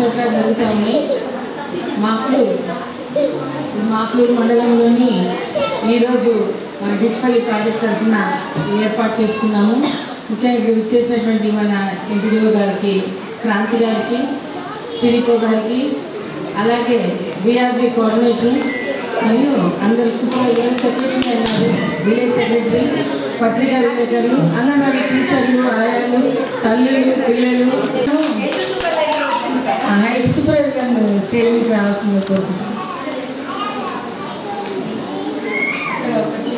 చోట్ల జరుగుతూ ఉన్నాయి. మాకులూరు మండలంలోని ఈరోజు డిచ్పల్లి ప్రాజెక్ట్ తరఫున ఏర్పాటు చేసుకున్నాము. ముఖ్యంగా ఇక్కడ ఇచ్చేసినటువంటి మన ఎంపీడీఓ గారికి, క్రాంతి గారికి, సిడిపో గారికి, అలాగే బీఆర్బీ కోఆర్డినేటర్ మరియు అందరు సూపర్వైజర్, సెక్రటరీ అన్నారు, విలేజ్ సెక్రటరీ, పత్రికా విలేకరులు, అంగన్వాడీ టీచర్లు, ఆయాలు, తల్లులు, పిల్లలు, హెల్త్ సూపర్వైజర్ స్టేట్మెంట్ రావాల్సింది కోరుకుంటున్నాను.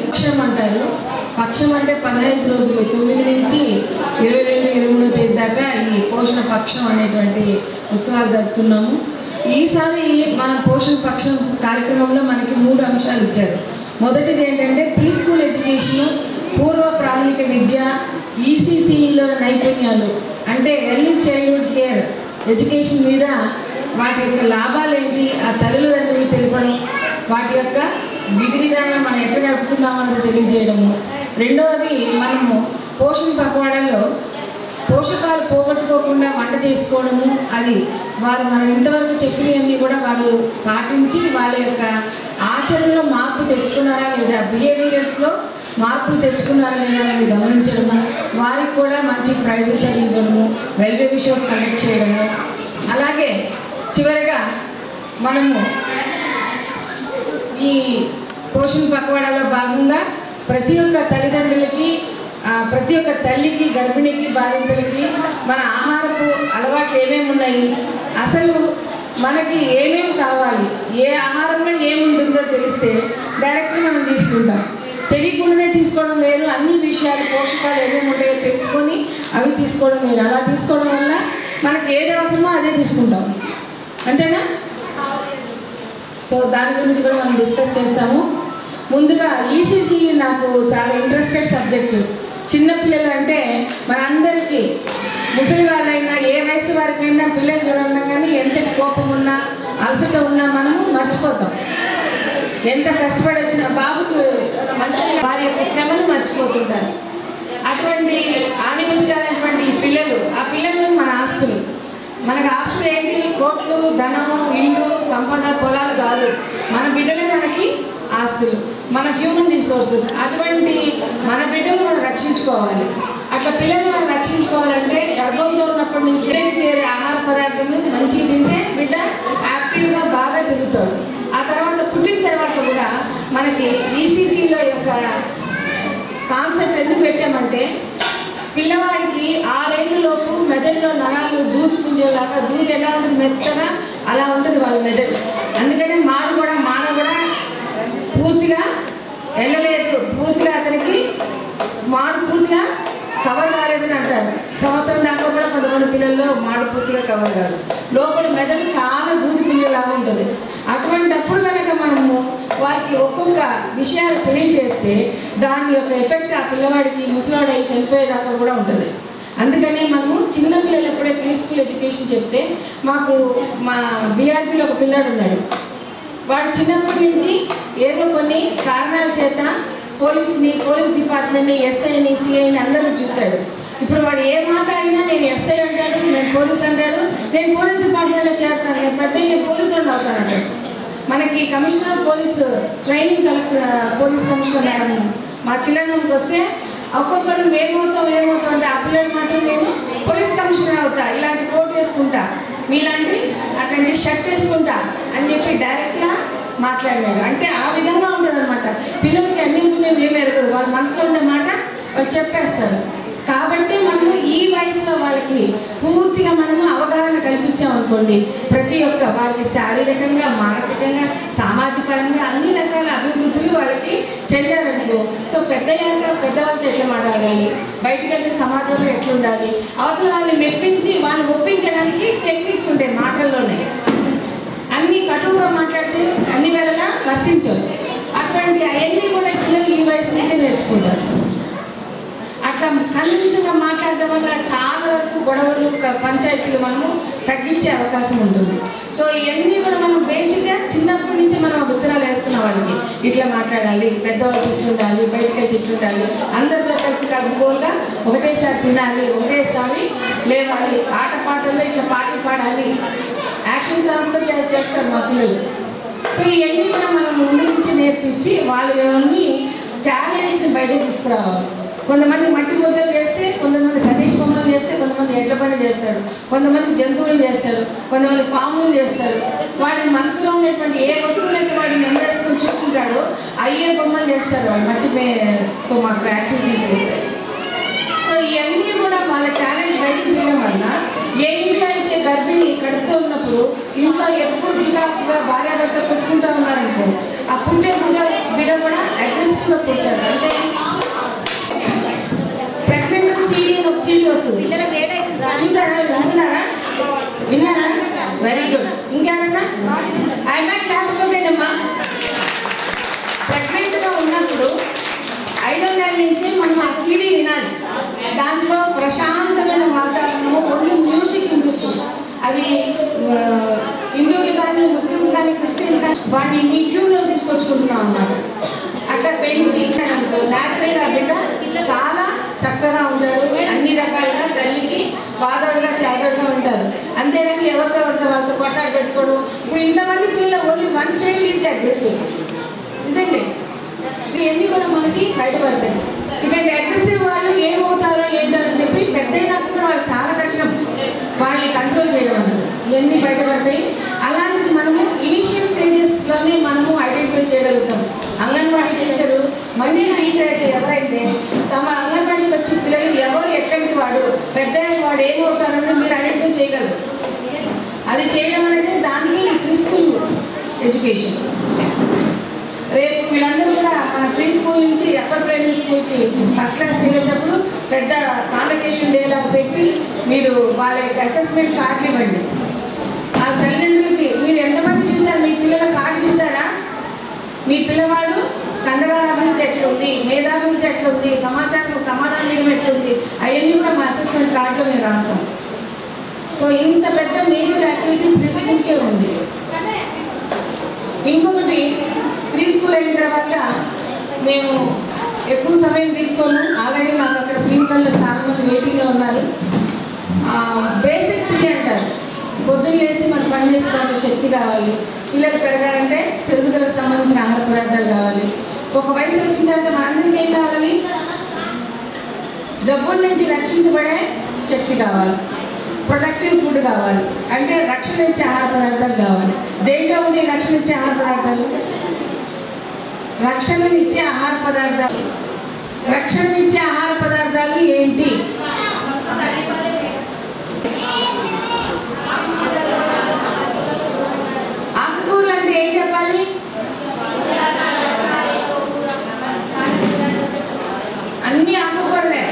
పక్షం అంటారు. పక్షం అంటే 15 రోజులు, 9 నుంచి 22, 23 తేదీ దాకా ఈ పోషణ పక్షం అనేటువంటి ఉత్సవాలు జరుపుతున్నాము. ఈసారి మన పోషణ పక్షం కార్యక్రమంలో మనకి 3 అంశాలు ఇచ్చారు. మొదటిది ఏంటంటే ప్రీ స్కూల్ ఎడ్యుకేషన్, పూర్వ ప్రాథమిక విద్య, ఈసీసీలో నైపుణ్యాలు అంటే ఎర్లీ చైల్డ్హుడ్ కేర్ ఎడ్యుకేషన్ మీద వాటి యొక్క లాభాలు ఏంటి, ఆ తల్లిదండ్రులు తెలపడం, వాటి యొక్క విధి విధానాలు మనం ఎట్లా నడుపుతున్నామో అన్నది తెలియజేయడము. రెండవది, మనము పోషణ పక్వాడల్లో పోషకాలు పోగొట్టుకోకుండా వంట చేసుకోవడము, అది వారు మనం ఇంతవరకు చెప్పినవన్నీ కూడా వాళ్ళు పాటించి వాళ్ళ యొక్క ఆచరణలో మార్పు తెచ్చుకున్నారా లేదా, బిహేవియర్స్లో మార్పులు తెచ్చుకున్నారా లేదా అనేది గమనించడము, వారికి కూడా మంచి ప్రైజెస్ అవి ఇవ్వడము, రైల్వే షోస్ కండక్ట్ చేయడము. అలాగే చివరిగా మనము ఈ పోషణ పక్వాడాలో భాగంగా ప్రతి ఒక్క తల్లిదండ్రులకి, ప్రతి ఒక్క తల్లికి, గర్భిణికి, బాలింతలకి మన ఆహారపు అలవాట్లు ఏమేమి ఉన్నాయి, అసలు మనకి ఏమేమి కావాలి, ఏ ఆహారంలో ఏముంటుందో తెలిస్తే డైరెక్ట్గా మనం తీసుకుంటాం. తెలియకుండానే తీసుకోవడం వేరు, అన్ని విషయాలు పోషకాలు ఏమేమి ఉంటాయో తెలుసుకొని అవి తీసుకోవడం వేరు. అలా తీసుకోవడం వల్ల మనకి ఏది అవసరమో అదే తీసుకుంటాం, అంతేనా? సో దాని గురించి కూడా మనం డిస్కస్ చేస్తాము. ముందుగా ఈసీసీ నాకు చాలా ఇంట్రెస్టెడ్ సబ్జెక్టు. చిన్నపిల్లలు అంటే మనందరికీ, ముసలి వాళ్ళైనా ఏ వయసు వారికైనా పిల్లలు చూడడం కానీ ఎంత కోపం ఉన్నా, అలసట ఉన్నా మనము మర్చిపోతాం. ఎంత కష్టపడి వచ్చిన బాబుకు మంచి వారి యొక్క శ్రమను మర్చిపోతుంటారు. అటువంటి ఆనిమించాలనేటువంటి పిల్లలు, ఆ పిల్లలు మన ఆస్తులు. మనకు ఆస్తులు ఏంటి? కోట్లు, ధనము, ఇల్లు, సంపద, పొలాలు కాదు. మన బిడ్డలే మనకి ఆస్తులు, మన హ్యూమన్ రిసోర్సెస్. అటువంటి మన బిడ్డలు మనం రక్షించుకోవాలి. అట్లా పిల్లలు మనం రక్షించుకోవాలంటే గర్భంతో ఉన్నప్పటి నుంచి చేరే ఆహార పదార్థాలు మంచిగా తింటే బిడ్డ యాక్టివ్గా బాగా తిరుగుతాడు. ఆ తర్వాత పుట్టిన తర్వాత కూడా మనకి ఈసీసీలో యొక్క కాన్సెప్ట్ ఎందుకు పెట్టామంటే, పిల్లవాడికి 6 ఏళ్ళలోపు మెదడులో నరాలు దూది పుంజేలాగా, దూది ఎలా ఉంటుంది మెత్తగా అలా ఉంటుంది వాళ్ళ మెదడు. అందుకనే మాన కూడా పూర్తిగా వెళ్ళలేదు, పూర్తిగా అతనికి మాడు పూర్తిగా కవర్ కాలేదని అంటారు. సంవత్సరం దాకా కూడా కొంతమంది పిల్లల్లో మాడు పూర్తిగా కవర్ కాదు. లోపల మెదడు చాలా దూది పుంజేలాగా ఉంటుంది. అటువంటిప్పుడు కనుక మనము వారికి ఒక్కొక్క విషయాలు తెలియజేస్తే దాని యొక్క ఎఫెక్ట్ ఆ పిల్లవాడికి ముసలాడు అయి చనిపోయేదాకా కూడా ఉంటుంది. అందుకని మనము చిన్నపిల్లలు ఎప్పుడే ప్రీ స్కూల్ ఎడ్యుకేషన్ చెప్తే, మాకు మా బీఆర్పీలో ఒక పిల్లాడు ఉన్నాడు. వాడు చిన్నప్పటి నుంచి ఏదో కొన్ని కారణాల చేత పోలీస్ డిపార్ట్మెంట్ని, ఎస్ఐని, సిఐని అందరినీ చూశాడు. ఇప్పుడు వాడు ఏ మాట్లాడినా నేను ఎస్ఐ అంటాడు, నేను పోలీస్ అంటాడు, నేను పోలీస్ డిపార్ట్మెంట్లో చేస్తాను, నేను నేను పోలీసు వాడిని అవుతాను అంటాడు. మనకి commissioner police training police commissioner madam మా చిన్నకి వస్తే ఒక్కొక్కరు ఏమవుతాం అంటే, ఆ పిల్లలు మాత్రం నేను పోలీస్ కమిషనర్ అవుతా, ఇలాంటి కోట్ వేసుకుంటా, మీలాంటి అట్లాంటి షర్ట్ వేసుకుంటా అని చెప్పి డైరెక్ట్గా మాట్లాడినాడు. అంటే ఆ విధంగా ఉంటుంది అనమాట. పిల్లలకి అన్ని మేము ఏమి ఎరగరు, వాళ్ళ మనసులో ఉండే మాట వాళ్ళు చెప్పేస్తారు. కాబట్టి మనము ఈ వయసులో వాళ్ళకి పూర్తిగా మనము అవగాహన కల్పించామనుకోండి, ప్రతి ఒక్క వాళ్ళకి శారీరకంగా, మానసికంగా, సామాజికంగా అన్ని రకాల అభివృద్ధులు వాళ్ళకి చెందారనుకో. సో పెద్దవాళ్ళతో ఎట్లా మాట్లాడాలి, బయటకు వెళ్తే సమాజంలో ఎట్లుండాలి, అవతల వాళ్ళని మెప్పించి వాళ్ళని ఒప్పించడానికి టెక్నిక్స్ ఉంటాయి మాటల్లోనే. అన్నీ కటువుగా మాట్లాడితే అన్ని వేళలా వర్తించవు. అటువంటి అవన్నీ కూడా పిల్లలు ఈ వయసు నుంచే నేర్చుకుంటారు. అట్లా కన్విన్స్గా మాట్లాడడం వల్ల చాలా వరకు గొడవలు, పంచాయతీలు మనము తగ్గించే అవకాశం ఉంటుంది. సో ఇవన్నీ కూడా మనం బేసిక్గా చిన్నప్పటి నుంచి మనం ఉత్తరాలు వేస్తున్న వాళ్ళకి ఇట్లా మాట్లాడాలి, పెద్దవాళ్ళకి ఇట్లుండాలి, బయటకి అయితే ఇట్లుండాలి, అందరితో కలిసి కలుపుకోగా ఒకటేసారి తినాలి, ఒకటేసారి లేవాలి, ఆటపాటల్లో ఇట్లా పాటలు పాడాలి యాక్షన్ సాంగ్స్తో చేస్తారు మా పిల్లలు. సో ఇవన్నీ కూడా మనం ముందు నుంచి నేర్పించి వాళ్ళని టాలెంట్స్ని బయటకు తీసుకురావాలి. కొంతమంది మట్టి ముద్దలు చేస్తే, కొంతమంది గణేష్ బొమ్మలు చేస్తే, కొంతమంది ఎడ్ల పని చేస్తాడు, కొంతమంది జంతువులు చేస్తారు, కొంతమంది పాములు చేస్తారు. వాడి మనసులో ఉన్నటువంటి ఏ వస్తువులైతే వాడిని నెమ్మరేసుకొని చూసుకుంటాడో అయ్యే బొమ్మలు చేస్తారు వాళ్ళు మట్టితో మాకు యాక్టివిటీ చేస్తారు. సో ఇవన్నీ కూడా వాళ్ళ టాలెంట్ బయటకు తీయడం వల్ల ఏ ఇంట్లో అయితే గర్భిణి కడుపుతూ ఉన్నప్పుడు ఇంట్లో ఎప్పుడు చికాకుగా భార్యాభర్త కొట్టుకుంటూ ఉన్నారనుకో, ఆ పుట్టే బిడ్డ కూడా అగ్రెసివ్గా పుట్టారు. అంటే ప్రెగ్నెంట్ సీడీ అని ఒక సీడీ వస్తుంది, చూసారా? విన్నారా? Very good. ఇంకేమన్నా ఐఎమ్ఐ క్లాస్ కొట్టేటమ్మా. ప్రెగ్నెంట్గా ఉన్నప్పుడు 5వ నెల నుంచి మనం ఆ సీడీ వినాలి. దాంట్లో ప్రశాంతమైన వాతావరణము, ఓన్లీ మ్యూజిక్ వినిపిస్తుంది. అది హిందువులు కానీ, ముస్లిమ్స్ కానీ, క్రిస్టియన్స్ కానీ వాడిని నీ ట్యూన్లో తీసుకొచ్చుకుంటున్నాం అన్నమాట. అట్లా పెంచి న్యాచురల్గా బిడ్డ చాలా చక్కగా ఉంటాడు. అన్ని రకాలుగా తల్లికి బాధడుగా చాదడుగా ఉంటారు. అంతేగాని ఎవరితో వాళ్ళతో కొట్టాడు పెట్టుకోవడం. ఇప్పుడు ఇంతమంది పిల్లలు ఓన్లీ 1 చైల్డ్ ఈజ్ అగ్రెసివ్, నిజండి. ఇవన్నీ కూడా మనకి బయటపడతాయి. ఇటువంటి అగ్రెసివ్ వాళ్ళు ఏమవుతారో ఏంటో అని చెప్పి పెద్ద అయినప్పుడు కూడా వాళ్ళు చాలా కష్టం వాళ్ళని కంట్రోల్ చేయడం అన్నది. ఇవన్నీ బయటపడతాయి. అలాంటిది మనము ఇనిషియల్ స్టేజెస్లోనే మనము ఐడెంటిఫై చేయగలుగుతాం. అంగన్వాడీ టీచరు మంచి టీచర్ అయితే ఎవరైతే తమ అంగన్వాడీకి వచ్చి పిల్లలు ఎవరు ఎట్లాంటి వాడు, పెద్ద వాడు ఏమవుతాడని మీరు ఐడెంటిఫై చేయగలరు. అది చేయడం అనేది దానికి ప్రీ స్కూల్ ఎడ్యుకేషన్. రేపు వీళ్ళందరూ కూడా మన ప్రీ స్కూల్ నుంచి అప్పర్ ప్రైమరీ స్కూల్కి ఫస్ట్ క్లాస్కి వెళ్ళేటప్పుడు పెద్ద కాన్వకేషన్ డేలా పెట్టి మీరు వాళ్ళ యొక్క అసెస్మెంట్ కార్డులు ఇవ్వండి. ఆ తల్లిదండ్రులకి మీరు ఎంతమంది చూసారు? మీ పిల్లల కార్డు చూసారా? మీ పిల్లవాడు కండరాల అభివృద్ధి ఎట్లుంది, మేధాభివృద్ధి ఎట్లుంది, సమాధానం ఎట్లుంది, అవన్నీ కూడా మా అసెస్మెంట్ కార్డులో మేము రాస్తాం. సో ఇంత పెద్ద మేజర్ యాక్టివిటీ ప్రీ స్కూల్కే ఉంది. ఇంకొకటి, ప్రీ స్కూల్ అయిన తర్వాత మేము ఎక్కువ సమయం తీసుకోము. ఆల్రెడీ మాకు అక్కడ క్లినికల్లో చాలామంది వెయిటింగ్లో ఉన్నారు. బేసిక్ ప్రీ అంటారు. పొద్దున్న లేసి మనం పని చేసుకోవడానికి శక్తి కావాలి. పిల్లలు పెరగాలంటే పెరుగుదలకు సంబంధించిన ఆహార పదార్థాలు కావాలి. ఒక వయసు వచ్చిన తర్వాత మనందరికీ ఏం కావాలి? జబ్బుల నుంచి రక్షించబడే శక్తి కావాలి, ప్రొడక్టివ్ ఫుడ్ కావాలి. అంటే రక్షణ ఇచ్చే ఆహార పదార్థాలు కావాలి. దేంట్లో ఉంది రక్షణ ఇచ్చే ఆహార పదార్థాలు? రక్షణనిచ్చే ఆహార పదార్థాలు. రక్షణనిచ్చే ఆహార పదార్థాలు ఏంటి? ఆకుకూరలు అంటే ఏం చెప్పాలి? అన్ని ఆకుకూరలే.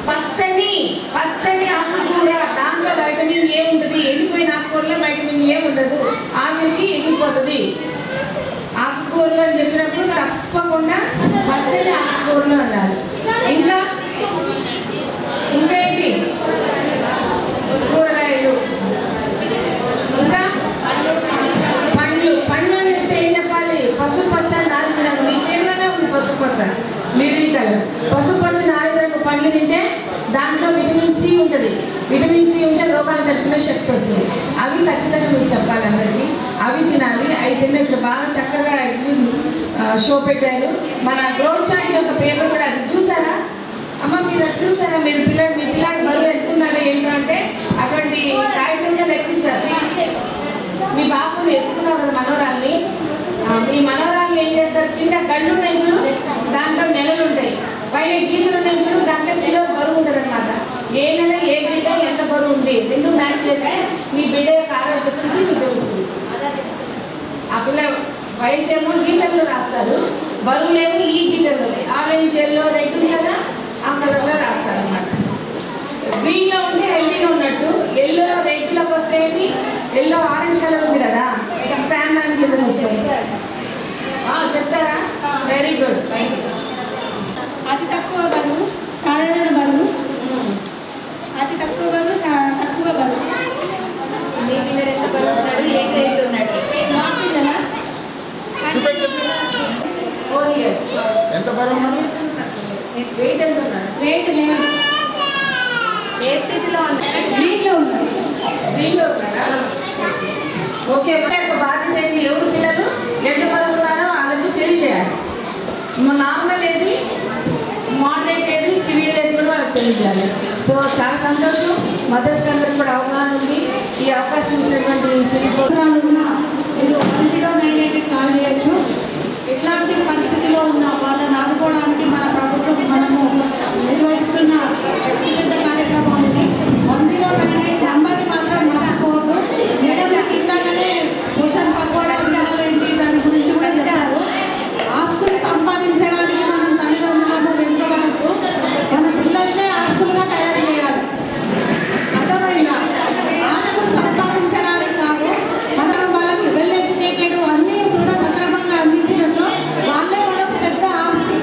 పచ్చని ఆకుకూర, దాంట్లో వైటమిన్ ఏ ఉంటుంది. ఎండిపోయిన ఆకుకూరలో వైటమిన్ ఏ ఉండదు, ఆవిరికి ఎగిరిపోతుంది. ఆకుకూరలు అని చెప్పినప్పుడు తప్పకుండా పచ్చని ఆకుకూరలు అన్నారు. ఇంకా ఏంటి? కూరగాయలు. ఇంకా పండ్లు అని చెప్తే ఏం చెప్పాలి? పసుపచ్చ నాలుగు రంగు. మీ చేతిలోనే ఉంది పసుపచ్చ, లిరిల్ కలర్. పసుపచ్చ నాలుగు రంగు పండ్లు తింటే దాంట్లో విటమిన్ సి ఉంటుంది. విటమిన్ సి ఉంటే రోగాలు తట్టుకునే శక్తి వస్తుంది. అవి ఖచ్చితంగా మీకు చెప్పాలి అందరికీ. అవి తినాలి. అవి తిన్న ఇప్పుడు బాగా చక్కగా షో పెట్టారు. మన గ్రోత్ చార్ట్ యొక్క పేపర్ కూడా అది చూసారా అమ్మ? మీరు అది చూసారా? మీ పిల్లాడు బరువు ఎత్తున్నాడు ఏంటో అంటే అటువంటి కాగితంగా లెక్కిస్తారు. మీ బాబుని ఎత్తుకున్నారు కదా మనవరాల్ని. మీ మనవరాల్ని ఏం చేస్తారు? కింద గళ్ళు ఉన్నాయి చూడు, దాంట్లో నెలలు ఉంటాయి. పైన గీతలు ఉన్నాయి చూడు, దాంట్లో కిలోలు బరువు ఉంటుంది అనమాట. ఏ నెల ఏ బిడ్డ ఎంత బరువు ఉంది రెండు మ్యాచ్ చేస్తే మీ బిడ్డ యొక్క ఆరోగ్య స్థితి మీకు తెలుస్తుంది. ఆ పిల్ల వయసు ఏమో గీతల్లో రాస్తారు, బరువులేమో ఈ గీతల్లో, ఆరెంజ్ ఎల్లో రెడ్ ఉంది కదా ఆ కలర్లో రాస్తారు అనమాట. గ్రీన్లో ఉంటే హెల్దీగా ఉన్నట్టు, ఎల్లో రెడ్లోకి వస్తాయండి. ఎల్లో ఆరెంజ్ కలర్ ఉంది కదా, శామ్ మ్యామ్ కింద వస్తాయి. చెప్తారా? Very good. అతి తక్కువ బరువు, సాధారణ బరువు, అతి తక్కువ బరువు, తక్కువ బరువు. మీ పిల్లలు ఎంత బరువు ఉన్నాడు? ఏ గ్రేడ్ ఉన్నాడు? మా పిల్లల 4 years. ఎంత బరువు? వెయిట్ ఎంత ఉన్నాడు? వెయిట్ లేదు. ఏ స్థితిలో ఉన్నాడు? గ్రీన్లో ఉన్నాడు. గ్రీన్లో ఉన్నాడా? ఓకే, ఒక బాధ్యత ఏంటి? ఎవరు పిల్లలు ఎంత బరువు ఉన్నారో వాళ్ళకి తెలియజేయాలి. నార్మల్ ఏది, మోడరేట్ ఏది, సివియర్ ఏది కూడా వాళ్ళకి తెలియజేయాలి. సో చాలా సంతోషం, మదర్స్కి అందరికి కూడా అవగాహన ఉంది. ఈ అవకాశం ఇచ్చినటువంటి సివిల్ ఉన్న మీరు 1098కి కాల్ చేయొచ్చు. ఎట్లాంటి పరిస్థితిలో ఉన్న వాళ్ళని ఆదుకోవడానికి మన ప్రభుత్వం మనము నిర్వహిస్తున్న పెద్ద కార్యక్రమం ఇది. 1098 నంబర్ని మాత్రం మర్చిపోవద్దు. మేడం ఇట్లాగానే పోషన్ పట్టుకోవడానికి ఏంటి దాని గురించి కూడా చెప్పారు. ఆస్తులు సంపాదించడానికి మనం తల్లిదండ్రులకు వెనుకబడద్దు. మన పిల్లలనే ఆస్తులుగా తయారు చేయాలి. అర్థమైందా? ఆస్తులు సంపాదించడానికి కాదు, మనం వాళ్ళకి వెల్ ఎడ్యుకేటెడ్ అన్నీ కూడా సక్రమంగా అందించినట్టు వాళ్ళే మనకు పెద్ద ఆస్తి.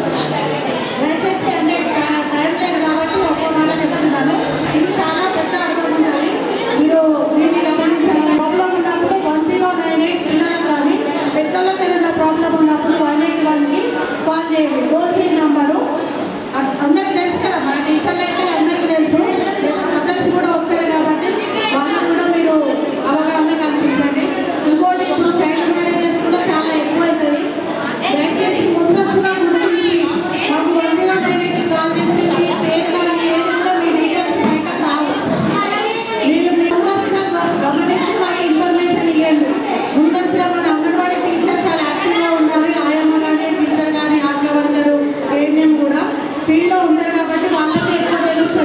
దయచేసి అంటే టైం లేదు కాబట్టి ఒక్క మాట చెప్తున్నాను. ఇది చాలా పెద్ద అర్థం ఉంటుంది. మీరు దీన్ని గమనించాలి. ప్రాబ్లం ఉన్నప్పుడు 1098 పిల్లలకు కానీ పెద్దలకు ఏదైనా ప్రాబ్లం ఉన్నప్పుడు 181కి కాల్ చేయండి. టోల్ ఫ్రీ నంబరు అందరికి తెలుసు కదా, మన టీచర్లు అయితే అందరికీ తెలుసు. మదర్స్ కూడా వస్తాయి కాబట్టి వాళ్ళకు కూడా మీరు అవగాహన కల్పించండి. ఇంకోటి ఇప్పుడు చైల్డ్ మ్యారేజెస్ కూడా చాలా ఎక్కువైతుంది. దయచేసి ముందస్తుగా గుర్తించి మాకు 1098కి కాల్ చేస్తే మీ పేరు కానీ ఏది కూడా మీ డీటెయిల్స్ బయట రావు. మీరు ముందస్తుగా గమనించి మాకు ఇన్ఫర్మేషన్ ఇవ్వండి. ముందస్తుగా మన అంగన్వాడీ టీచర్ చాలా యాక్టివ్గా ఉండాలి. ఆయమ్మ కానీ టీచర్ కానీ ఆశా వర్కరు ఏఎన్ఎం కూడా ఫీల్డ్లో ఉంటారు కాబట్టి వాళ్ళకి ఎక్కువ తెలుస్తుంది.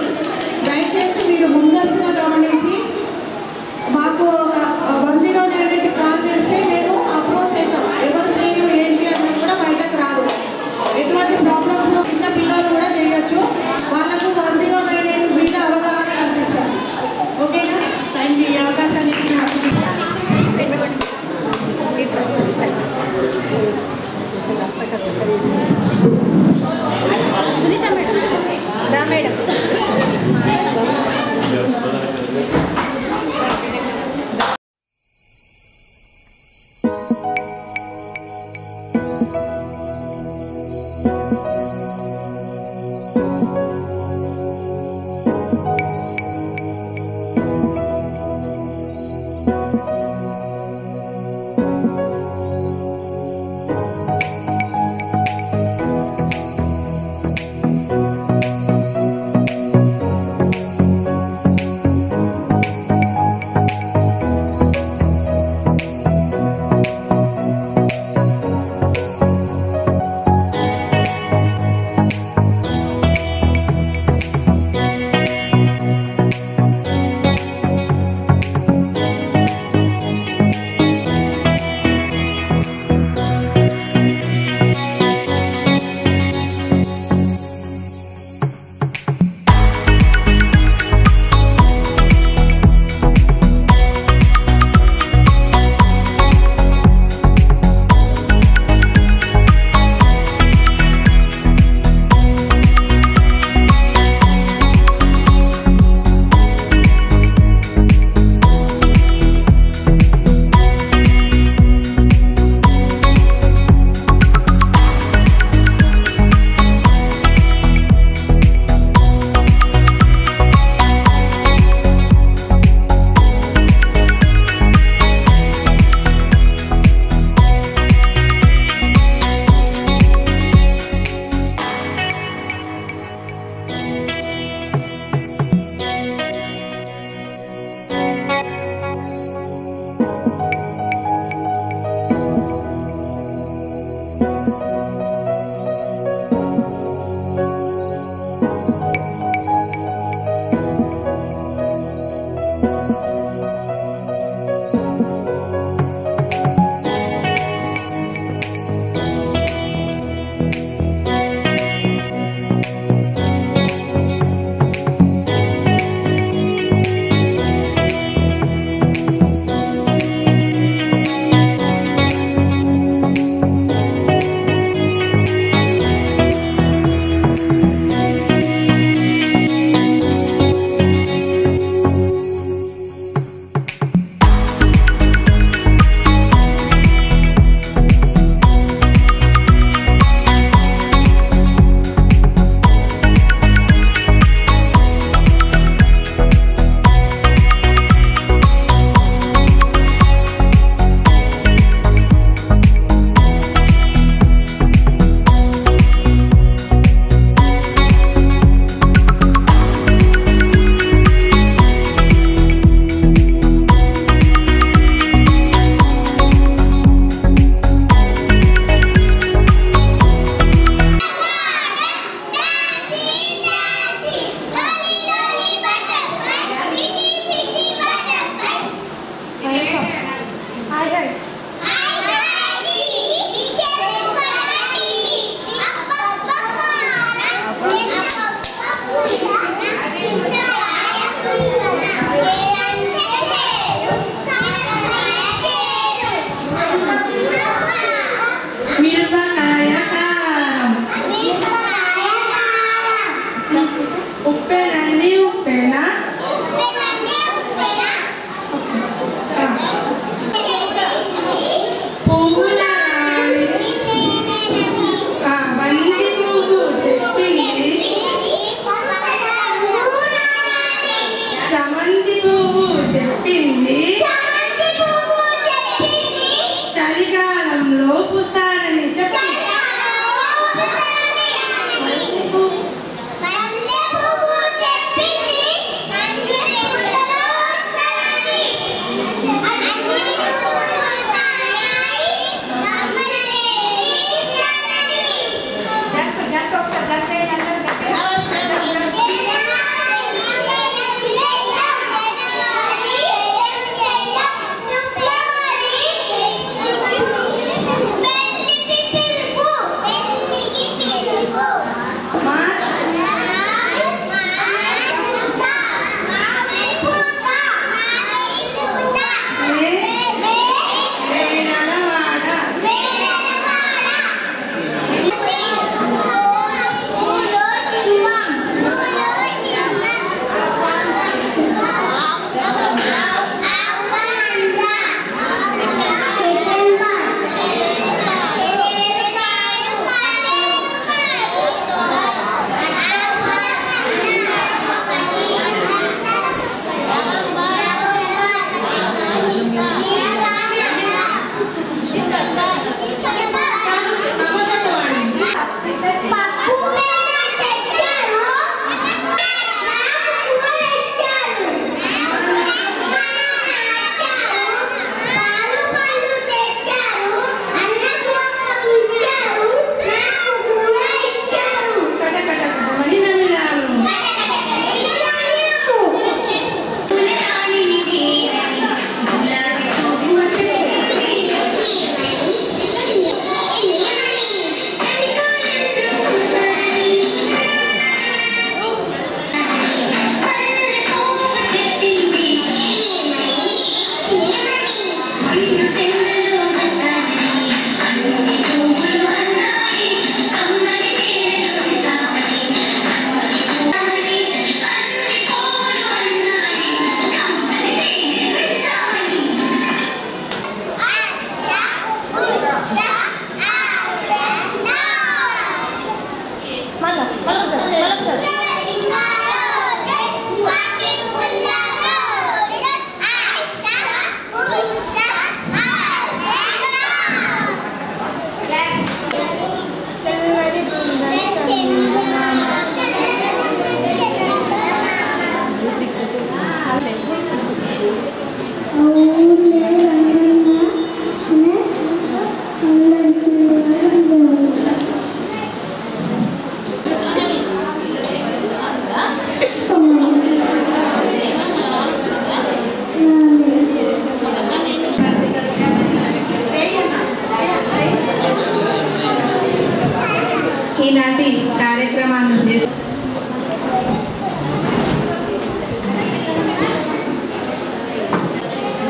ఈనాటి కార్యక్రమాన్ని ఉద్దేశించి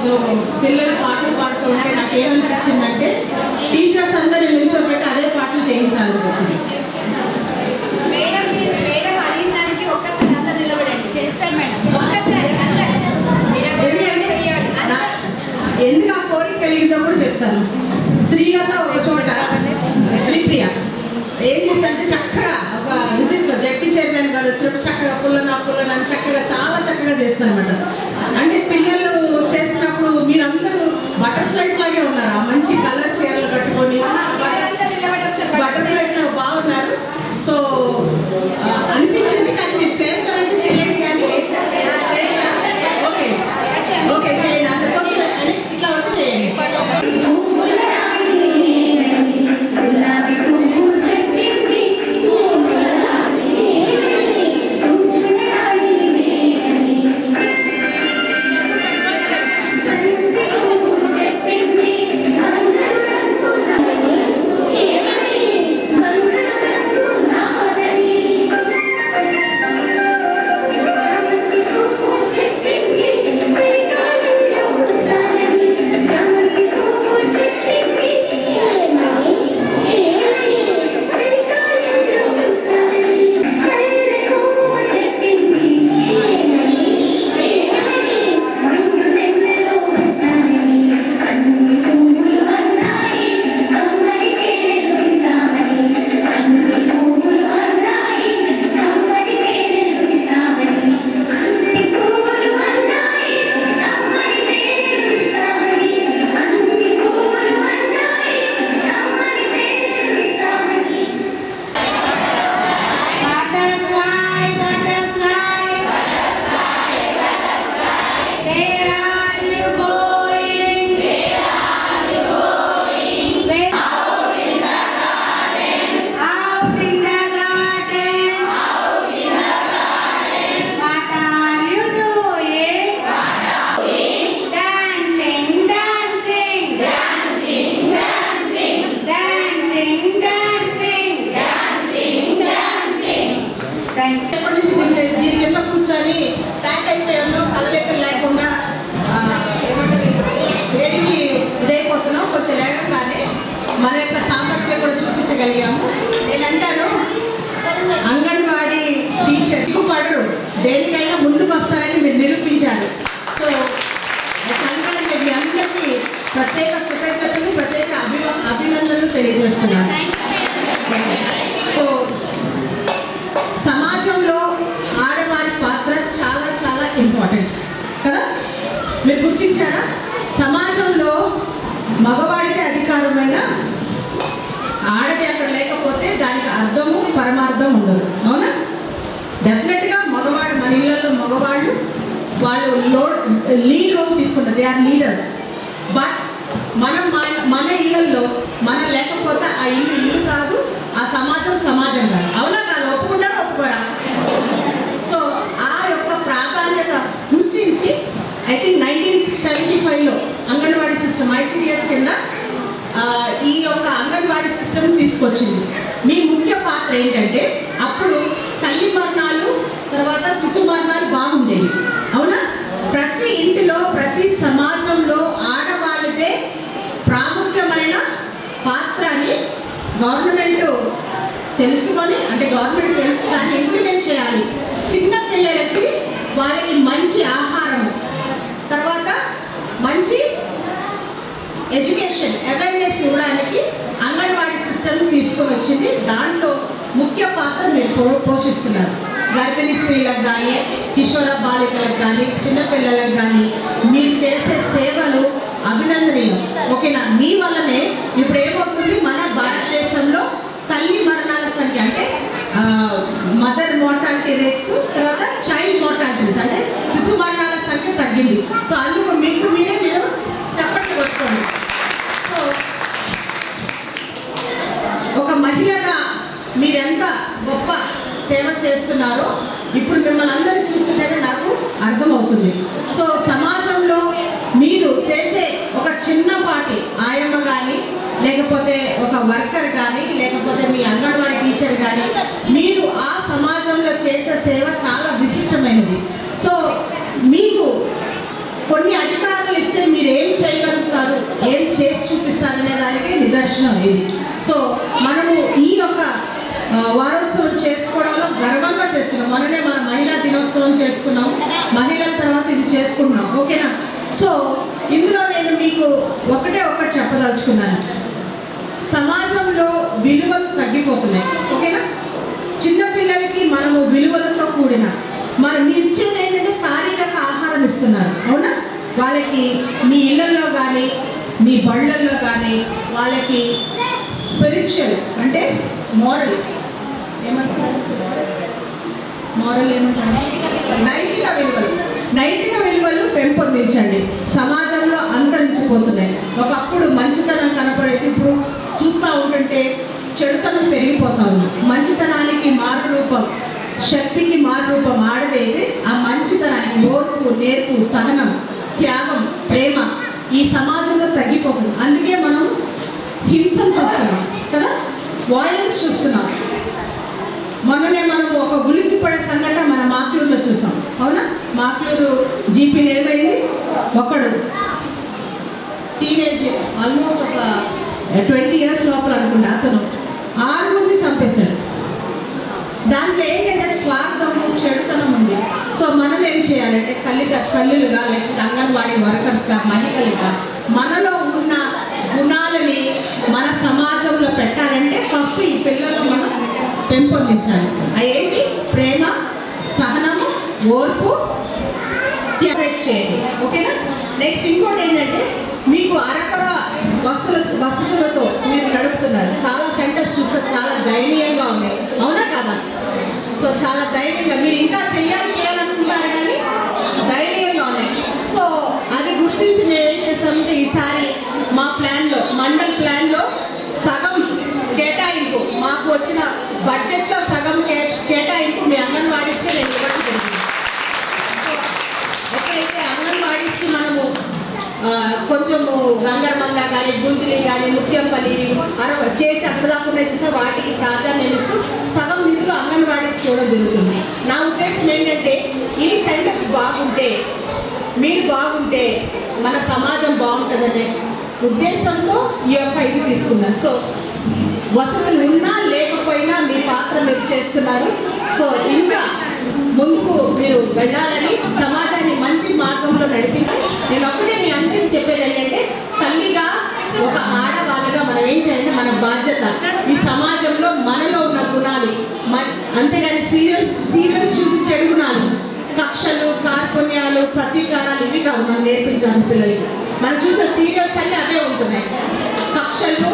సో పిల్లలు పాటలు పాడుతుంటే నాకు ఏమనిపించిందంటే టీచర్స్ అందరూ నిల్చోబెట్టి అదే పాటలు చేయించాలనిపించింది. మేడం అడిగిన దానికి ఒక్కసారి అంతా నిలబడండి. చేస్తాను మేడం. ఒక్కసారి ఎందుకు ఆ కోరిక కలిగిందో కూడా చెప్తాను. శ్రీగత ఒక చోట శ్రీప్రియ ఏం చేస్తారంటే చక్కగా ఒక విజిట్లో జడ్పీ చైర్మన్ గారు వచ్చినప్పుడు చక్కగా పుల్లన చక్కగా చాలా చక్కగా చేస్తారనమాట. అంటే పిల్లలు చేసినప్పుడు మీరందరూ బటర్ఫ్లైస్ లాగే ఉన్నారు. ఆ మంచి కలర్ చీరలు కట్టుకొని బటర్ఫ్లైస్ లాగా బాగున్నారు. సో అనిపించింది, కానీ మీరు చేస్తారంటే చేయండి. కానీ ఓకే ఓకే చేయండి. అందరికీ ఇట్లా వచ్చి చేయండి. ఎప్పటి నుంచి దీని కింద కూర్చొని ప్యాక్ అయిపోయాను, కదలికలు లేకుండా వేడికి ఇదైపోతున్నాం. కొంచెం లేకగానే మన యొక్క సామర్థ్యం కూడా చూపించగలిగాము. నేనంటాను అంగన్వాడీ టీచర్ పడరు, దేనికైనా ముందుకు వస్తారని మీరు నిరూపించారు. సో కనుక మీ అందరికీ ప్రత్యేక కృతజ్ఞతలు, ప్రత్యేక అభినందనలు తెలియజేస్తున్నాను. సో సమాజంలో ఆడవారి పాత్ర చాలా చాలా ఇంపార్టెంట్ కదా, మీరు గుర్తించారా? సమాజంలో మగవాడిదే అధికారమైన ఆడది అక్కడ లేకపోతే దానికి అర్థము పరమార్థం ఉండదు, అవునా? డెఫినెట్గా మగవాడు, మన ఇళ్ళల్లో మగవాళ్ళు వాళ్ళు లీడ్ రోల్ తీసుకుంటారు, దే ఆర్ లీడర్స్. బట్ మనం మన ఇళ్ళల్లో మనం లేకపోతే ఆ ఇల్లు కాదు, ఆ సమాజం సమాజం కాదు, అవునా కాదు? ఒప్పుకుంటారా ఒప్పుకోరా? సో ఆ యొక్క ప్రాధాన్యత గుర్తించి ఐ థింక్ 1975లో అంగన్వాడీ సిస్టమ్ ICDS కింద ఈ యొక్క అంగన్వాడీ సిస్టమ్ తీసుకొచ్చింది. మీ ముఖ్య పాత్ర ఏంటంటే అప్పుడు తల్లి మరణాలు తర్వాత శిశు మరణాలు బాగుండేవి, అవునా? ప్రతి ఇంటిలో ప్రతి సమాజంలో ఆడవాళ్ళదే ప్రాముఖ్యమైన పాత్ర అని గవర్నమెంట్ తెలుసుకొని, అంటే గవర్నమెంట్ తెలుసు దాన్ని ఇంప్లిమెంట్ చేయాలి. చిన్న పిల్లలకి వాళ్ళకి మంచి ఆహారం, తర్వాత మంచి ఎడ్యుకేషన్ అవేర్నెస్ ఇవ్వడానికి అంగన్వాడీ సిస్టమ్ తీసుకొని వచ్చింది. దాంట్లో ముఖ్య పాత్ర మీరు పోషిస్తున్నారు. గర్భిణీ స్త్రీలకు కానీ, కిషోర బాలికలకు కానీ, చిన్నపిల్లలకు కానీ మీరు చేసే సేవలు అభినందనీయం. ఓకేనా? మీ వల్లనే ఇప్పుడు ఏమవుతుంది, మన భారతదేశంలో తల్లి మరణాల సంఖ్య అంటే మదర్ మోర్టాలిటీ రేట్స్, తర్వాత చైల్డ్ మోర్టాలిటీ రేట్స్ అంటే శిశు మరణాల సంఖ్య తగ్గింది. సో అందుకు మీరు చెప్పండి కొట్టుకోండి. సో ఒక మహిళగా మీరెంత గొప్ప సేవ చేస్తున్నారో ఇప్పుడు మిమ్మల్ని అందరినీ చూస్తుంటేనే నాకు అర్థమవుతుంది. సో సమాజంలో మీరు చేసే ఒక చిన్నపాటి ఆయమ్మ కానీ, లేకపోతే ఒక వర్కర్ కానీ, లేకపోతే మీ అంగన్వాడీ టీచర్ కానీ సేవ చాలా విశిష్టమైనది. సో మీకు కొన్ని అధికారులు ఇస్తే మీరు ఏం చేయగలుగుతారు, ఏం చేసి చూపిస్తారనే దానికి నిదర్శనం ఇది. సో మనము ఈ యొక్క వారోత్సవం చేసుకోవడంలో గర్వంగా చేసుకున్నాం. మననే మన మహిళా దినోత్సవం చేసుకున్నాం, మహిళల తర్వాత ఇది చేసుకున్నాం. ఓకేనా? సో ఇందులో నేను మీకు ఒకటి చెప్పదలుచుకున్నాను. సమాజంలో విలువలు తగ్గిపోతున్నాయి. ఓకేనా? చిన్నపిల్లలకి మనము విలువలతో కూడిన మనం ఇచ్చేది ఏంటంటే శారీరక ఆహారం ఇస్తున్నారు. అవునా? వాళ్ళకి మీ ఇళ్ళల్లో కానీ మీ బళ్ళల్లో కానీ వాళ్ళకి స్పిరిచువల్ అంటే మోరల్ ఏమంటారు, నైతిక విలువలు పెంపొందించండి. సమాజంలో అంతరించిపోతున్నాయి. ఒకప్పుడు మంచితనం కనపడేది, ఇప్పుడు చూస్తూ ఉంటుంటే చెడుతనం పెరిగిపోతా ఉంది. మంచితనానికి మారురూపం, శక్తికి మారురూపం ఆడదేది. ఆ మంచితనానికి ఓర్పు, నేర్పు, సహనం, త్యాగం, ప్రేమ ఈ సమాజంలో తగ్గిపోతుంది. అందుకే మనం హింసను చూస్తున్నాం కదా, వాయిలెన్స్ చూస్తున్నాం. మొన్ననే మనం ఒక గులికి పడే సంఘటన మన మాక్లూరులో చూసాం. అవునా? మాక్లూరు జీపీలో ఏమైంది, ఒకడు టీనేజ్ ఆల్మోస్ట్ ఒక 20 years లోపల అనుకుంటా అతను 6 చంపేశాడు. దాంట్లో ఏంటంటే స్వార్థము, చెడుతనం ఉంది. సో మనం ఏం చేయాలంటే తల్లులుగా లేకపోతే అంగన్వాడీ వర్కర్స్గా, మహిళలుగా మనలో ఉన్న గుణాలని మన సమాజంలో పెట్టాలంటే ఫస్ట్ ఈ పిల్లలు మనం పెంపొందించాలి. అదేంటి? ప్రేమ, సహనము, ఓర్పు, ఎక్సర్సైజ్ చేయండి. ఓకేనా? నెక్స్ట్ ఇంకోటి ఏంటంటే మీకు అరకొర వసతులతో మీరు నడుపుతున్నారు. చాలా సెంటర్స్ చూస్తే చాలా దయనీయంగా ఉన్నాయి. అవునా కదా? సో చాలా దయనీయంగా మీరు ఇంకా చేయాలనుకుంటారు కానీ దయనీయంగా ఉన్నాయి. సో అది గుర్తించి మేము ఏం చేస్తామంటే ఈసారి మా ప్లాన్లో, మండల్ ప్లాన్లో సగం కేటాయింపు, మాకు వచ్చిన బడ్జెట్లో సగం కేటాయింపు మీ అంగన్వాడీస్కి నేను ఇవ్వడం జరిగింది. సో ఎక్కడైతే అంగన్వాడీస్కి మనము కొంచెము గంగరమంగా కానీ, గుంజులి కానీ, ముత్యంపల్లి చేసి అక్కదాకుండా చూస్తే వాటికి ప్రాధాన్యం ఇస్తూ సగం నిధులు అంగన్వాడీస్కి ఇవ్వడం జరుగుతుంది. నా ఉద్దేశం ఏంటంటే ఈ సెంటర్స్ బాగుంటే, మీరు బాగుంటే మన సమాజం బాగుంటుందనే ఉద్దేశంతో ఈ యొక్క ఇది తీసుకున్నాను. సో వసతులు ఉన్నా లేకపోయినా మీ పాత్ర మీరు చేస్తున్నారు. సో ఇంకా ముందుకు మీరు వెళ్ళాలని, సమాజాన్ని మంచి మార్గంలో నడిపించాలి. నేను ఒకటే మీ అందరికీ చెప్పేది ఏంటంటే తల్లిగా, ఒక ఆడవాళ్ళగా మనం ఏం చేయాలంటే మన బాధ్యత ఈ సమాజంలో మనలో ఉన్న గుణాలు, అంతేగాని సీరియల్స్ చూసి చెడు గుణాలు, కక్షలు, కార్పుణ్యాలు, ప్రతీకారాలు ఇవి కాదు మనం నేర్పించాలి పిల్లలకి. మనం చూసే సీరియల్స్ అన్నీ అవే ఉంటున్నాయి. కక్షలు,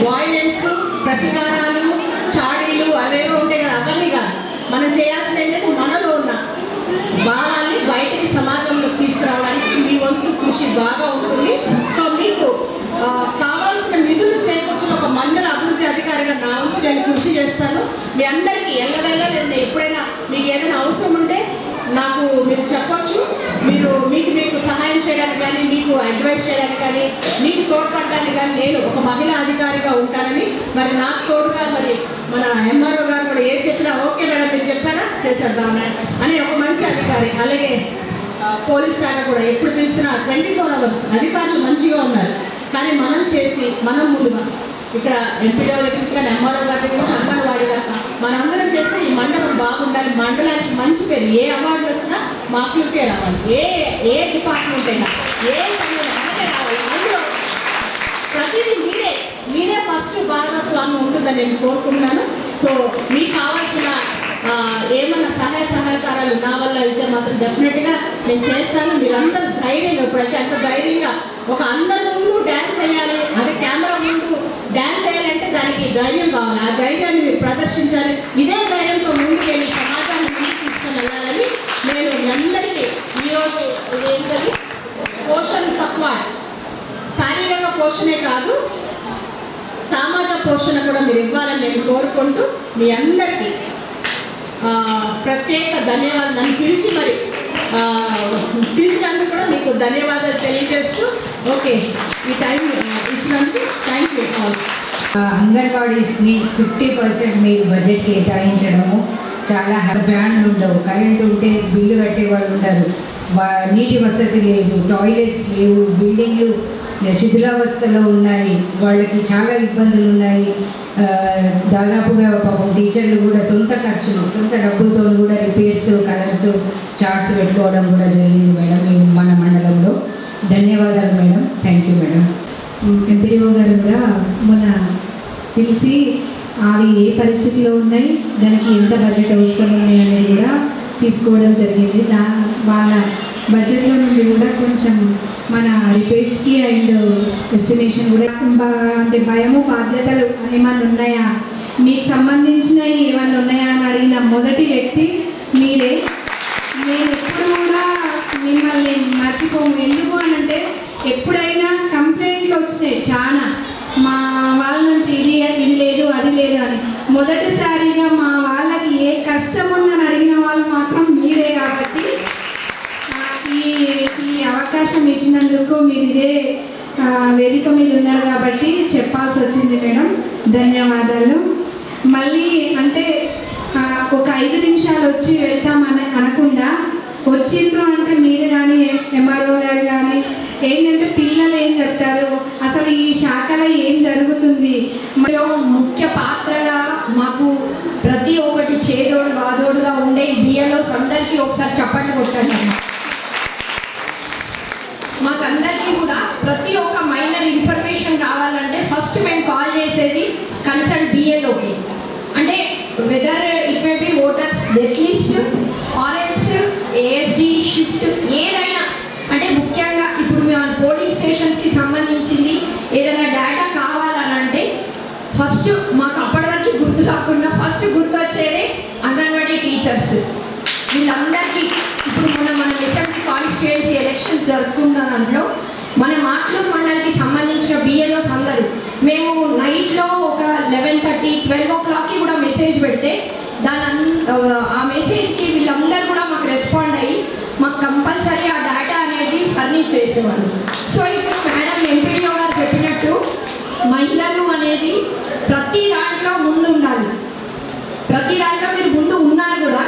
వాయిలెన్స్, ప్రతీకారాలు, చాడీలు అవేవో ఉంటాయి కదా, అవన్నీ కాదు. మనం చేయాల్సింది ఏంటంటే మనలో ఉన్న భావాన్ని బయటికి సమాజంలో తీసుకురావడానికి మీ వంతు కృషి బాగా ఉంటుంది. సో మీకు కావాల్సిన నిధులు చేకూర్చిన ఒక మండల అభివృద్ధి అధికారిగా నా వంతు నేను కృషి చేస్తాను. మీ అందరికీ ఎల్లవేళ నేను ఎప్పుడైనా మీకు ఏదైనా అవసరం ఉంటే నాకు మీరు చెప్పొచ్చు. మీకు సహాయం చేయడానికి కానీ, మీకు అడ్వైస్ చేయడానికి కానీ, మీకు తోడ్పడడానికి కానీ నేను ఒక మహిళా అధికారిగా ఉంటానని, మరి నాకు తోడుగా మరి మన ఎంఆర్ఓ గారు కూడా ఏ చెప్పినా ఓకే మేడం మీరు చెప్పారా చేసేద్దాం అని ఒక మంచి అధికారి. అలాగే పోలీస్ శాఖ కూడా ఎప్పుడు పిలిచినా 24 hours అధికారులు మంచిగా ఉన్నారు. కానీ మనం చేసి మనం ముందుగా ఇక్కడ ఎంపీడో దగ్గర నుంచి కానీ, ఎంఆర్ఓ గారి దగ్గర నుంచి అంగన్వాడీ దాకా మనందరం చేస్తే ఈ మండలం బాగుండాలి. మండలానికి మంచి పేరు, ఏ అవార్డులు వచ్చినా మాక్లూరుకే రావాలి. ఏ డిపార్ట్మెంట్ అయినా, ఏ మనకే రావాలి. అందులో ప్రతిదీ మీరే ఫస్ట్ భాగస్వామ్యం ఉంటుందని నేను కోరుకుంటున్నాను. సో మీకు కావాల్సిన ఏమన్నా సహాయ సహకారాలు నా వల్ల అయితే మాత్రం డెఫినెట్గా నేను చేస్తాను. మీరందరూ ధైర్యంగా, ఇప్పుడైతే అంత ధైర్యంగా ఒక అందరి ముందు డ్యాన్స్ వేయాలి, అదే కెమెరా ముందు డ్యాన్స్ వేయాలంటే దానికి ధైర్యం కావాలి. ఆ ధైర్యాన్ని మీరు ప్రదర్శించాలి. ఇదే ధైర్యంతో ముందుకెళ్ళి సమాజాన్ని ముందుకు తీసుకొని వెళ్ళాలని నేను అందరికీ ఈరోజు ఏంటది పోషణ పక్వాడ్, శారీరక పోషణే కాదు సామాజ పోషణ కూడా మీరు ఇవ్వాలని నేను కోరుకుంటూ మీ అందరికీ ప్రత్యేక ధన్యవాదాలు. నన్ను పిలిచి మరి పిలిచినందుకు కూడా మీకు ధన్యవాదాలు తెలియజేస్తూ ఓకే ఈ టైం ఇచ్చినందుకు థ్యాంక్ యూ. అంగన్వాడీస్ని 50% మీరు బడ్జెట్ కేటాయించడము చాలా ఫ్యాన్లు ఉండవు, కరెంటు ఉంటే బిల్లు కట్టేవాళ్ళు ఉండరు, నీటి వసతి లేదు, టాయిలెట్స్ లేవు, బిల్డింగ్లు శిథిలావస్థలో ఉన్నాయి, వాళ్ళకి చాలా ఇబ్బందులు ఉన్నాయి. దాదాపుగా పాపం టీచర్లు కూడా సొంత ఖర్చులు, సొంత డబ్బులతో కూడా రిపేర్స్, కలర్స్, చార్ట్స్ పెట్టుకోవడం కూడా జరిగింది మేడం మన మండలంలో. ధన్యవాదాలు madam. Thank you madam. MPDO గారు కూడా మొన్న తెలిసి అవి ఏ పరిస్థితిలో ఉన్నాయి, దానికి ఎంత బడ్జెట్ అవసరం ఉంది అనేది కూడా తీసుకోవడం జరిగింది. వాళ్ళ బడ్జెట్లో నుండి కూడా కొంచెం మన రిపేర్స్కి అండ్ ఎస్టిమేషన్ కూడా అంటే భయము బాధ్యతలు ఏమన్నా ఉన్నాయా, మీకు సంబంధించినవి ఏమన్నా ఉన్నాయా అని అడిగిన మొదటి వ్యక్తి మీరే. మేము ఎప్పుడు కూడా మిమ్మల్ని మర్చిపోము. ఎందుకు అని అంటే ఎప్పుడైనా కంప్లైంట్లు వచ్చినాయి చాలా మా వాళ్ళ నుంచి, ఇది లేదు అది లేదు అని. మొదటిసారిగా మా వాళ్ళకి ఏ కష్టం ఉందని అడిగిన వాళ్ళు మాత్రం మీరే. కాబట్టి ఈ అవకాశం ఇచ్చినందుకు మీరు ఇదే వేదిక మీద ఉన్నారు కాబట్టి చెప్పాల్సి వచ్చింది మేడం. ధన్యవాదాలు. మళ్ళీ అంటే ఒక 5 నిమిషాలు వచ్చి వెళ్తామని అనకుండా వచ్చిండ్రు అంటే మీరు కానీ ఎంఆర్ఓ గారు కానీ ఏంటంటే పిల్లలు ఏం చెప్తారు, అసలు ఈ శాఖలో ఏం జరుగుతుంది, ముఖ్య పాత్రగా మాకు ప్రతి ఒక్కటి చేదోడు వాదోడుగా ఉండే బిఎల్ఓస్ అందరికీ ఒకసారి చప్పట్లు కొట్టండి. మాకందరికీ కూడా ప్రతి ఒక్క మైనర్ ఇన్ఫర్మేషన్ కావాలంటే ఫస్ట్ మేము కాల్ చేసేది కన్సల్ట్ బిఎల్ఓకి. అంటే whether it may be voters death list ఆర్ఎల్స్ ఏఎస్డి షిఫ్ట్ ఏదైనా, అంటే ముఖ్యంగా ఇప్పుడు మేము పోలింగ్ స్టేషన్స్కి సంబంధించింది ఏదైనా డేటా కావాలని అంటే ఫస్ట్ మాకు అప్పటి వరకు గుర్తు రాకుండా ఫస్ట్ గుర్తు వచ్చేదే అంగన్వాడీ టీచర్స్. వీళ్ళందరికీ ఇప్పుడు మన అసెంబ్లీ కాన్స్టిట్యుయెన్సీ ఎలక్షన్స్ జరుపుకున్న దాంట్లో మన మాట్లూరు మండలికి సంబంధించిన బిఎల్ఓస్ అందరూ మేము నైట్లో ఒక 11:30, 12 o'clockకి కూడా మెసేజ్ పెడితే ఆ మెసేజ్కి వీళ్ళందరూ కూడా మాకు రెస్పాండ్ అయ్యి మాకు కంపల్సరీ ఆ డేటా అనేది ఫర్నిష్ చేసేవాళ్ళు. సో ఇప్పుడు మేడం ఎంపీడీఓ గారు చెప్పినట్టు మహిళలు అనేది ప్రతి దాంట్లో ముందు ఉండాలి. ప్రతి దాంట్లో మీరు ముందు ఉన్నారు కూడా,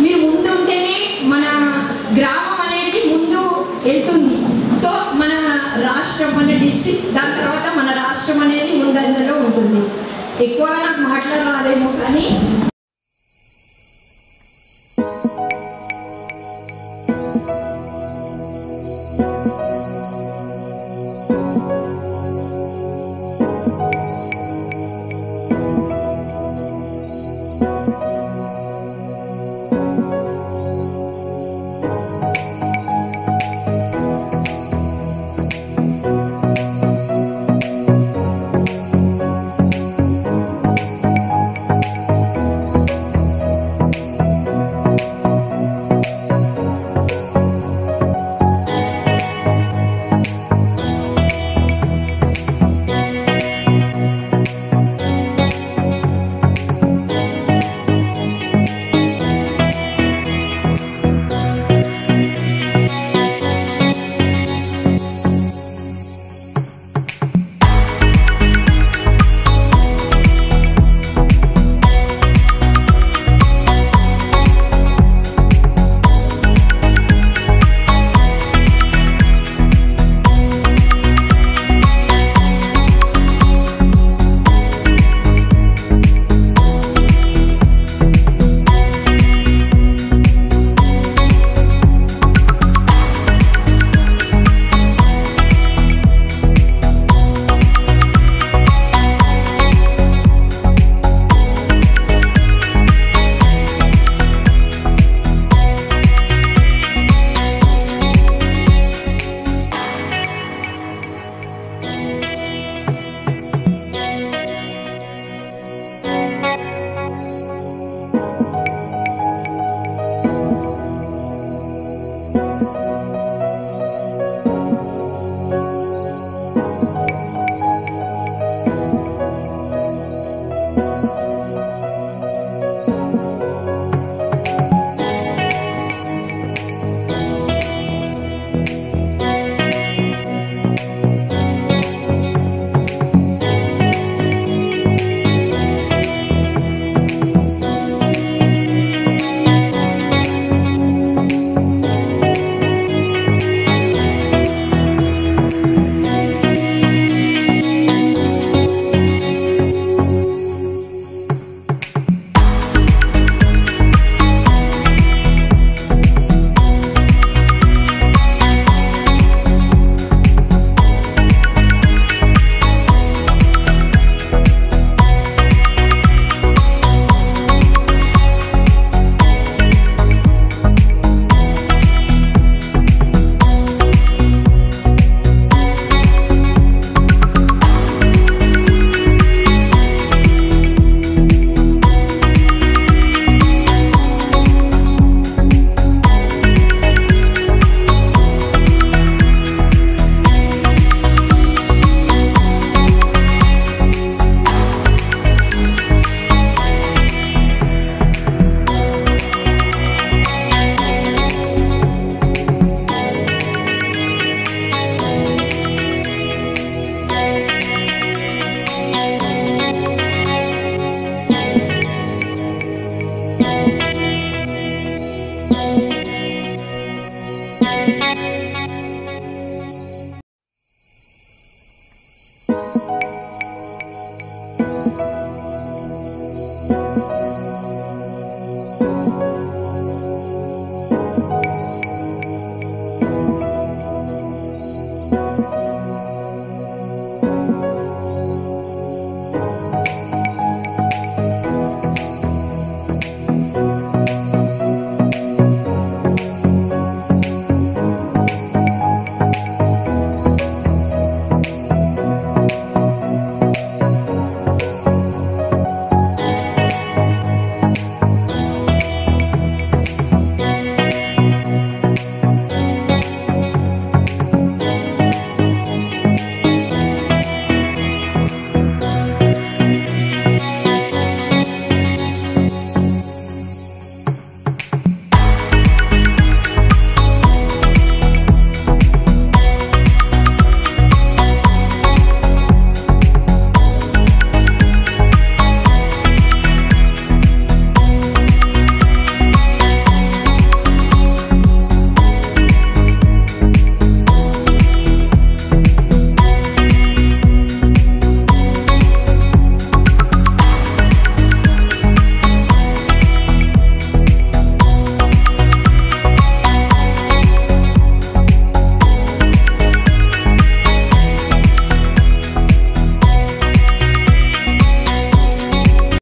మీరు ముందు ఉంటేనే మన గ్రామం అనేది ముందు వెళ్తుంది. సో మన రాష్ట్రం, మన డిస్ట్రిక్ట్, దాని తర్వాత మన రాష్ట్రం అనేది ముందంజలో ఉంటుంది. ఎక్కువగా నాకు మాట్లాడరాదేమో కానీ